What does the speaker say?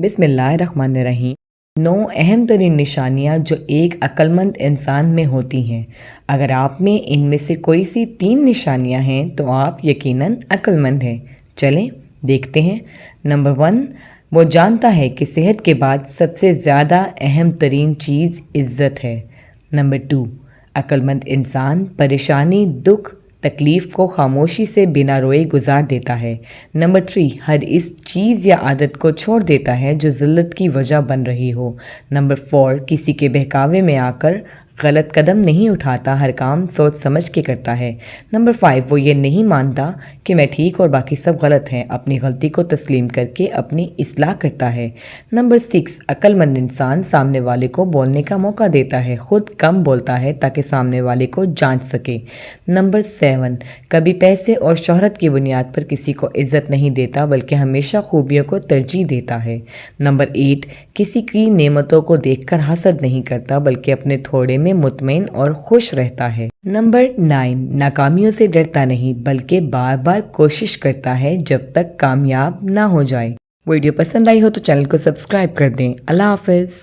बिस्मिल्लाहिर्रहमानिर्रहीम। 9 अहम तरीन निशानियाँ जो एक अक्लमंद इंसान में होती हैं। अगर आप में इनमें से कोई सी 3 निशानियाँ हैं तो आप यकीनन अक्लमंद हैं। चलें देखते हैं। नंबर 1, वो जानता है कि सेहत के बाद सबसे ज़्यादा अहम तरीन चीज़ इज़्ज़त है। नंबर 2, अक्लमंद इंसान परेशानी, दुख, तकलीफ़ को खामोशी से बिना रोए गुजार देता है। नंबर 3, हर इस चीज़ या आदत को छोड़ देता है जो ज़िल्लत की वजह बन रही हो। नंबर 4, किसी के बहकावे में आकर गलत कदम नहीं उठाता, हर काम सोच समझ के करता है। नंबर 5, वो ये नहीं मानता कि मैं ठीक और बाकी सब गलत हैं, अपनी गलती को तस्लीम करके अपनी इस्लाह करता है। नंबर 6, अक्लमंद इंसान सामने वाले को बोलने का मौका देता है, खुद कम बोलता है ताकि सामने वाले को जांच सके। नंबर 7, कभी पैसे और शोहरत की बुनियाद पर किसी को इज़्ज़त नहीं देता बल्कि हमेशा खूबियों को तरजीह देता है। नंबर 8, किसी की नेमतों को देखकर हसद नहीं करता बल्कि अपने थोड़े में मुतमईन और खुश रहता है। नंबर 9, नाकामियों से डरता नहीं बल्कि बार बार कोशिश करता है जब तक कामयाब ना हो जाए। वीडियो पसंद आई हो तो चैनल को सब्सक्राइब कर दें। अल्लाह हाफिज़।